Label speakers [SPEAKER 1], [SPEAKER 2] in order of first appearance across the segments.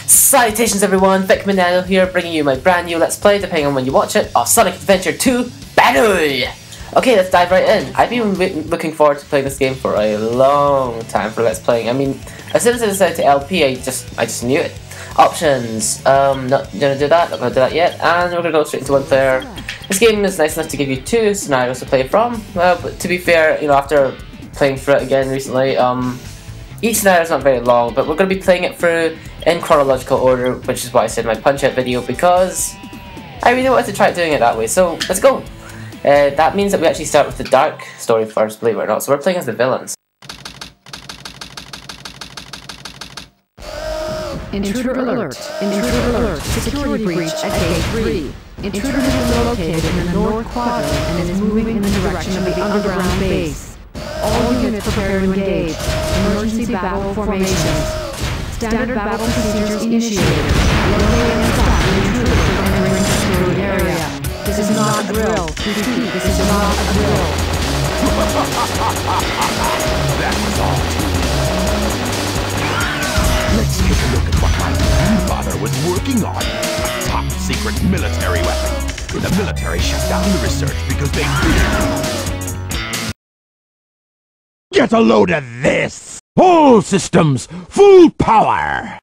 [SPEAKER 1] Salutations everyone, VicMonado here, bringing you my brand new Let's Play, depending on when you watch it, of Sonic Adventure 2 Battle! Okay, let's dive right in. I've been looking forward to playing this game for a long time for Let's Playing. I mean, as soon as I decided to LP, I just knew it. Options, not gonna do that, not gonna do that yet, and we're gonna go straight into one player. This game is nice enough to give you 2 scenarios to play from, but to be fair, you know, after playing through it again recently, each scenario is not very long, but we're going to be playing it through in chronological order, which is why I said in my Punch-Out video, because I really wanted to try doing it that way. So, let's go! That means that we actually start with the dark story first, believe it or not. So we're playing as the villains.
[SPEAKER 2] Intruder alert! Intruder alert! Security breach at Gate 3. Intruder is located in the north quadrant and is moving in the direction of the underground base. All units prepare to engage. Emergency battle formations. Standard battle procedures initiated. Locate and stop the intruder from entering the security area. This is not a drill. Repeat, this is not a drill.
[SPEAKER 3] That was all. Let's take a look at what my grandfather was working on. A top secret military weapon. The military shut down the research because they feared. Get a load of this! All systems, full power!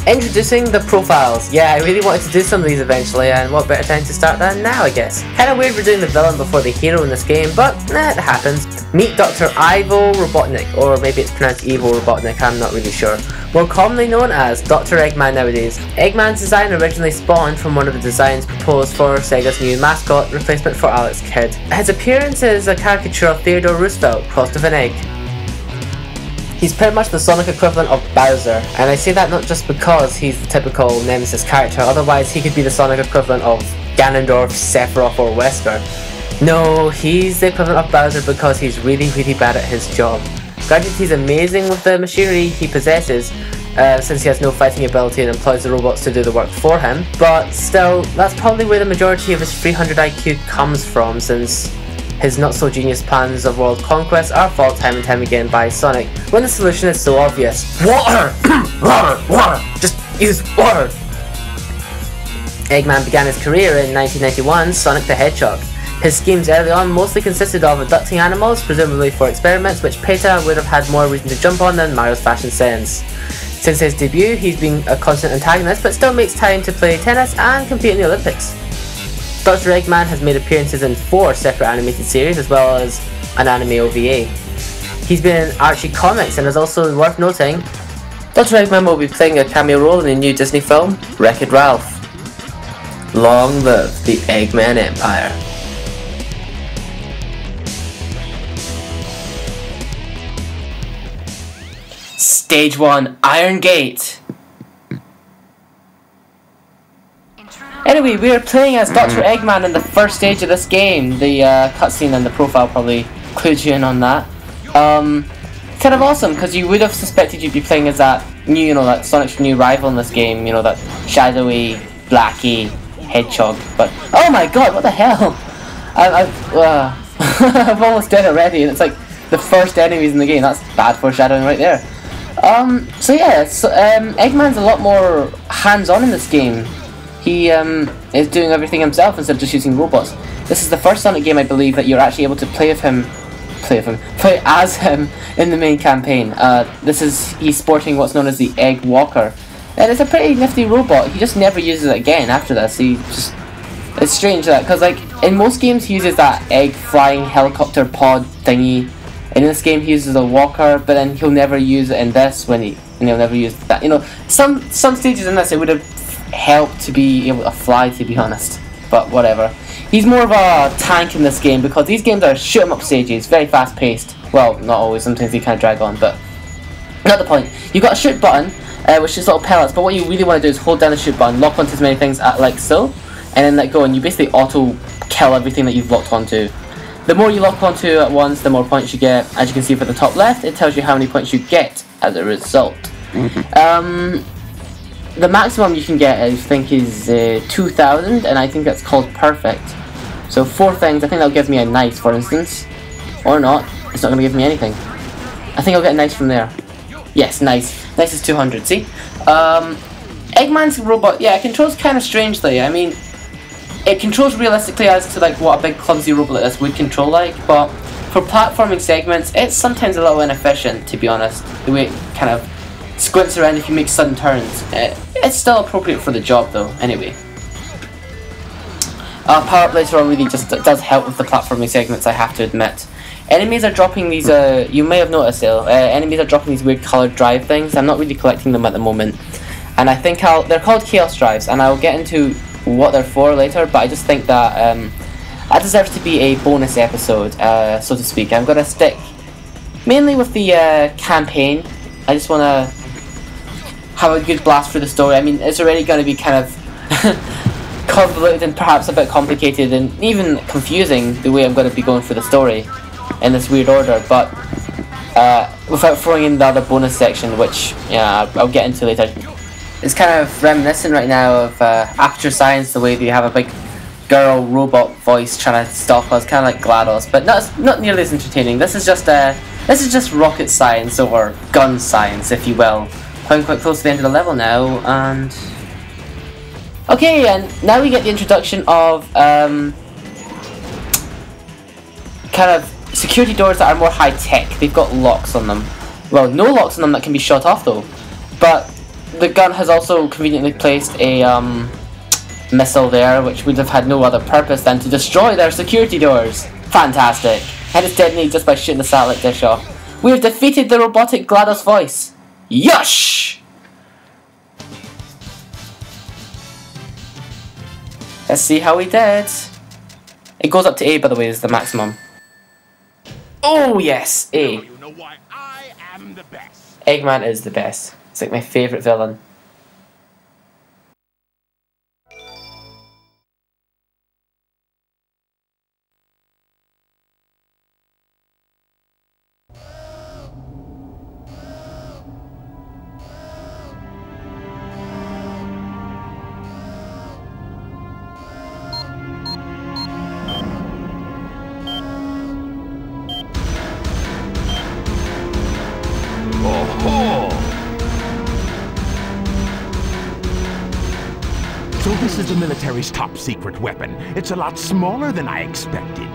[SPEAKER 1] Introducing the profiles. Yeah, I really wanted to do some of these eventually, and what better time to start than now, I guess. Kinda weird we're doing the villain before the hero in this game, but it happens. Meet Dr. Ivo Robotnik, or maybe it's pronounced Evo Robotnik, I'm not really sure. More commonly known as Dr. Eggman nowadays. Eggman's design originally spawned from one of the designs proposed for Sega's new mascot replacement for Alex Kidd. His appearance is a caricature of Theodore Roosevelt crossed with an egg. He's pretty much the Sonic equivalent of Bowser, and I say that not just because he's the typical Nemesis character, otherwise he could be the Sonic equivalent of Ganondorf, Sephiroth or Wesker. No, he's the equivalent of Bowser because he's really bad at his job. Granted, he's amazing with the machinery he possesses, since he has no fighting ability and employs the robots to do the work for him, but still, that's probably where the majority of his 300 IQ comes from, since his not-so-genius plans of world conquest are fought time and time again by Sonic, when the solution is so obvious. Water! Water! Water! Just use water! Eggman began his career in 1991's Sonic the Hedgehog. His schemes early on mostly consisted of abducting animals, presumably for experiments, which Peter would have had more reason to jump on than Mario's fashion sense. Since his debut, he's been a constant antagonist, but still makes time to play tennis and compete in the Olympics. Dr. Eggman has made appearances in 4 separate animated series as well as an anime OVA. He's been in Archie comics and is also worth noting, Dr. Eggman will be playing a cameo role in the new Disney film, Wreck-It Ralph. Long live the Eggman Empire. Stage 1, Iron Gate. Anyway, we are playing as Dr. Eggman in the first stage of this game. The cutscene and the profile probably clued you in on that. Kind of awesome, because you would have suspected you'd be playing as that new, that Sonic's new rival in this game, that shadowy, blacky hedgehog. But, oh my god, what the hell? I've almost dead already, and it's like the first enemies in the game. That's bad foreshadowing right there. Eggman's a lot more hands-on in this game. He is doing everything himself instead of just using robots. This is the first Sonic game, I believe, that you're actually able to play as him in the main campaign. He's sporting what's known as the Egg Walker, and it's a pretty nifty robot. He just never uses it again after this. It's strange that, because like in most games he uses that egg flying helicopter pod thingy, and in this game he uses a walker, but then he'll never use it in this and he'll never use that. Some stages in this it would have helped to be able to fly, to be honest, but whatever. He's more of a tank in this game because these games are shoot 'em up stages, very fast paced. Well, not always, sometimes they kind of drag on, but not the point. You've got a shoot button, which is little pellets, but what you really want to do is hold down the shoot button, lock onto as many things like so, and then let go, and you basically auto kill everything that you've locked onto. The more you lock onto at once, the more points you get. As you can see for the top left, it tells you how many points you get as a result. The maximum you can get, I think, is 2,000, and I think that's called perfect. So 4 things, I think that'll give me a knife, for instance. Or not. It's not going to give me anything. I think I'll get nice from there. Yes, nice. Nice is 200, see? Eggman's robot, yeah, it controls kind of strangely. I mean, it controls realistically as to like what a big clumsy robot like this would control like, but for platforming segments, it's sometimes a little inefficient, to be honest. The way it kind of squints around if you make sudden turns. It's still appropriate for the job though, anyway. Power-up later on really just does help with the platforming segments, I have to admit. Enemies are dropping these, you may have noticed though, enemies are dropping these weird coloured drive things. I'm not really collecting them at the moment. And I think they're called Chaos Drives, and I'll get into what they're for later, but I just think that that deserves to be a bonus episode, so to speak. I'm going to stick mainly with the campaign. I just want to have a good blast through the story. I mean, it's already going to be kind of convoluted and perhaps a bit complicated and even confusing the way I'm going to be going through the story in this weird order, but without throwing in the other bonus section, which I'll get into later. It's kind of reminiscent right now of After Science, the way that you have a big girl robot voice trying to stalk us, kind of like GLaDOS, but not nearly as entertaining. This is just rocket science or gun science, if you will. Coming quite close to the end of the level now, and okay, and now we get the introduction of kind of security doors that are more high tech. They've got locks on them. Well, no locks on them that can be shot off though, but the gun has also conveniently placed a missile there, which would have had no other purpose than to destroy their security doors. Fantastic. And it's detonated just by shooting the satellite dish off. We have defeated the robotic GLaDOS voice. Yush! Let's see how we did. It goes up to A, by the way, is the maximum. Oh yes, A.
[SPEAKER 3] You know why I am the best.
[SPEAKER 1] Eggman is the best. It's like my favourite villain.
[SPEAKER 3] So this is the military's top secret weapon. It's a lot smaller than I expected.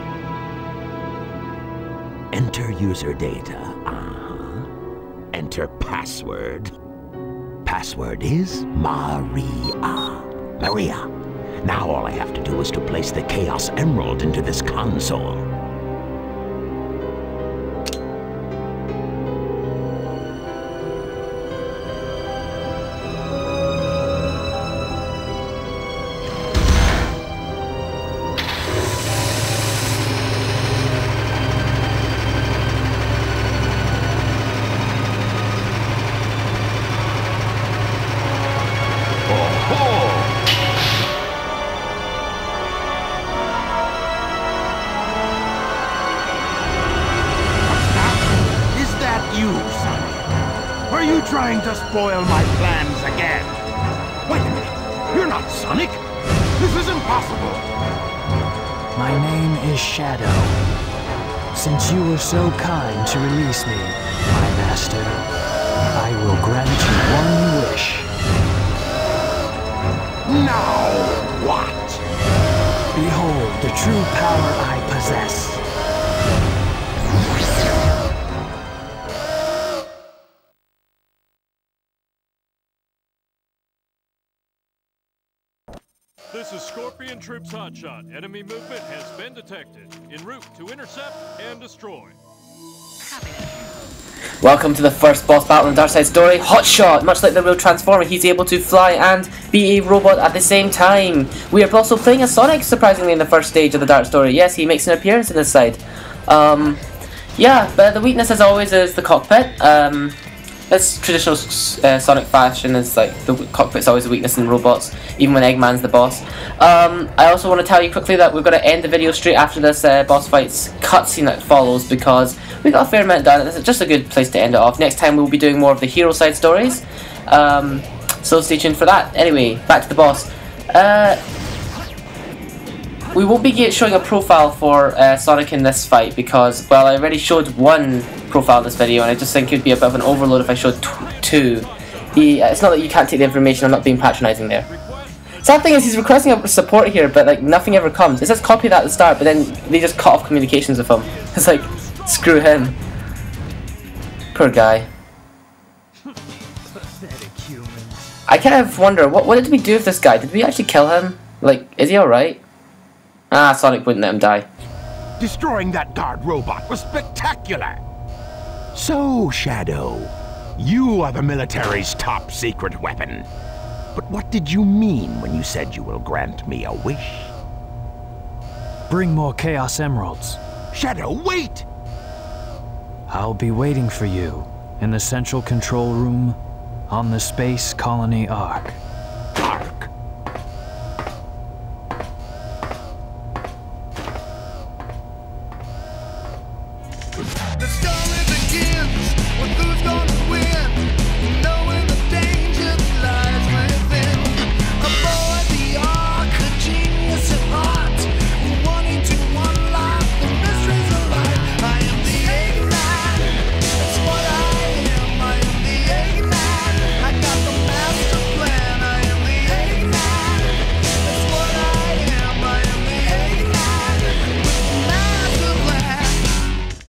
[SPEAKER 3] Enter user data. Enter password. Password is Maria. Maria. Now all I have to do is to place the Chaos Emerald into this console. Are you trying to spoil my plans again? Wait a minute. You're not Sonic. This is impossible.
[SPEAKER 4] My name is Shadow. Since you were so kind to release me, my master, I will grant you one wish.
[SPEAKER 3] Now what?
[SPEAKER 4] Behold the true power I possess.
[SPEAKER 5] This is Scorpion Troops Hotshot. Enemy movement has been detected. En route to intercept and destroy.
[SPEAKER 1] Welcome to the first boss battle in Dark Side story, Hotshot. Much like the real Transformer, he's able to fly and be a robot at the same time. We are also playing as Sonic, surprisingly, in the first stage of the Dark story. Yes, he makes an appearance in this side. Yeah, but the weakness, as always, is the cockpit. It's traditional Sonic fashion, is like the cockpit's always a weakness in robots, even when Eggman's the boss. I also want to tell you quickly that we're going to end the video straight after this boss fight's cutscene that follows, because we got a fair amount done. It's just a good place to end it off. Next time we'll be doing more of the hero side stories, so stay tuned for that. Anyway, back to the boss. we won't be showing a profile for Sonic in this fight because, well, I already showed one profile in this video, and I just think it would be a bit of an overload if I showed two. It's not that you can't take the information, I'm not being patronising there. Sad thing is, he's requesting a support here, but like nothing ever comes. It says copy that at the start, but then they just cut off communications with him. It's like, screw him. Poor guy. I kind of wonder, what did we do with this guy? Did we actually kill him? Like, is he alright? Ah, Sonic wouldn't let him die.
[SPEAKER 3] Destroying that guard robot was spectacular! So, Shadow, you are the military's top secret weapon. But what did you mean when you said you will grant me a wish?
[SPEAKER 4] Bring more Chaos Emeralds.
[SPEAKER 3] Shadow, wait!
[SPEAKER 4] I'll be waiting for you in the central control room on the Space Colony Ark.